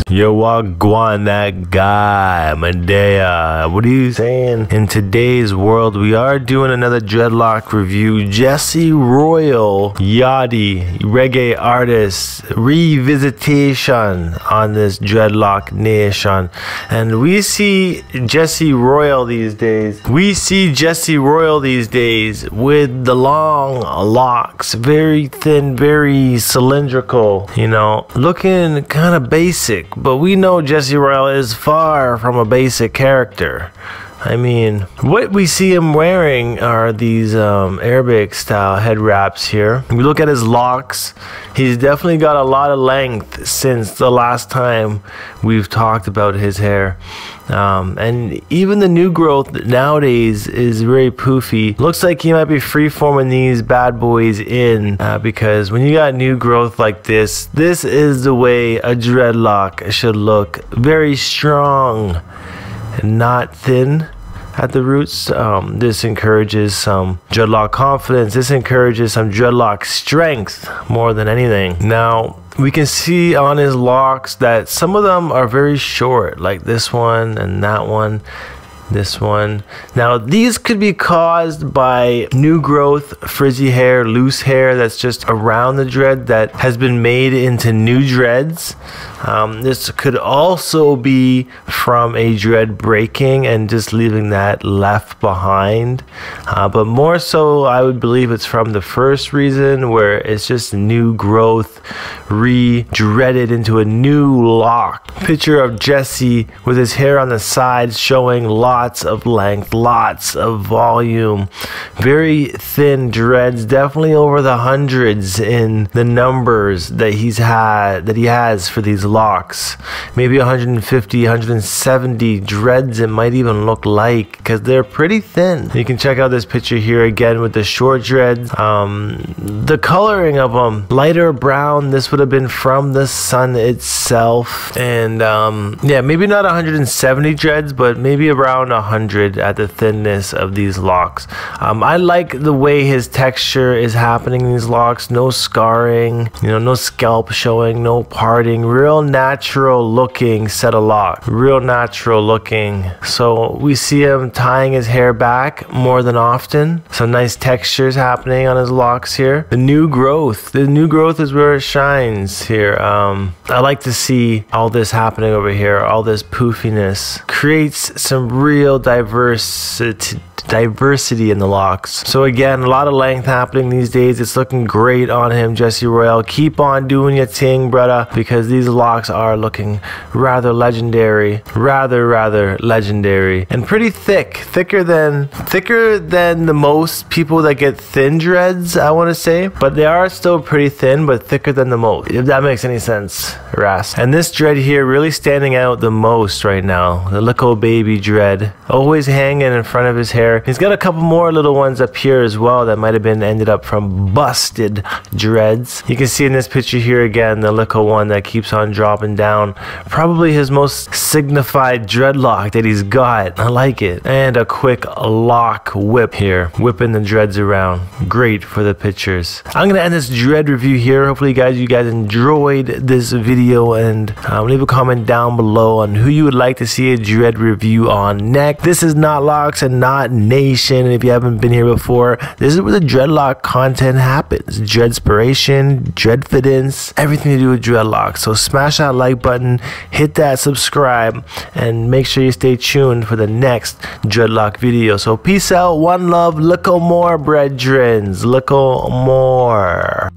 Yo, wagwan, that guy, Medea. What are you saying? In today's world, we are doing another dreadlock review. Jesse Royale, Yachty, reggae artist, revisitation on this dreadlock nation. And we see Jesse Royale these days. with the long locks, very thin, very cylindrical, you know, looking kind of basic. But we know Jesse Royale is far from a basic character. I mean, what we see him wearing are these Arabic style head wraps here. If we look at his locks, he's definitely got a lot of length since the last time we've talked about his hair. And even the new growth nowadays is very poofy. Looks like he might be freeforming these bad boys in because when you got new growth like this is the way a dreadlock should look. Very strong and not thin at the roots. This encourages some dreadlock confidence. This encourages some dreadlock strength more than anything. Now, we can see on his locks that some of them are very short, like this one and that one. This one. Now, these could be caused by new growth, frizzy hair, loose hair that's just around the dread that has been made into new dreads. This could also be from a dread breaking and just leaving that left behind. But more so, I would believe it's from the first reason, where it's just new growth, re-dreaded into a new lock. Picture of Jesse with his hair on the sides showing lots of length, lots of volume, very thin dreads, definitely over the hundreds in the numbers that he has for these locks. Maybe 150, 170 dreads it might even look like, because they're pretty thin. You can check out this picture here again with the short dreads. The coloring of them, lighter brown. This would have been from the sun itself. And yeah, maybe not 170 dreads, but maybe around 100 at the thinness of these locks. I like the way his texture is happening in these locks. No scarring, you know, no scalp showing, no parting. Real natural looking set of locks. Real natural looking. So we see him tying his hair back more than often. Some nice textures happening on his locks here. The new growth is where it shines here. I like to see all this happening over here. All this poofiness creates some real diversity in the locks. So again, a lot of length happening these days. It's looking great on him, Jesse Royale. Keep on doing your thing, brother, because these locks are looking rather legendary, rather legendary, and pretty thicker than the most people that get thin dreads, I want to say. But they are still pretty thin, but thicker than the most, if that makes any sense, Ras. And this dread here really standing out the most right now, the little baby dread, always hanging in front of his hair. He's got a couple more little ones up here as well that might have been ended up from busted dreads. You can see in this picture here again the little one that keeps on dropping down. Probably his most signified dreadlock that he's got. I like it. And a quick lock whip here, whipping the dreads around. Great for the pictures. I'm gonna end this dread review here. Hopefully you guys enjoyed this video, and leave a comment down below on who you would like to see a dread review on next. This is knotlocks and not nation. If you haven't been here before, this is where the dreadlock content happens. Dreadspiration, dreadfidence, everything to do with dreadlocks. So smash that like button, hit that subscribe, and make sure you stay tuned for the next dreadlock video. So peace out, one love, little more brethrens, little more.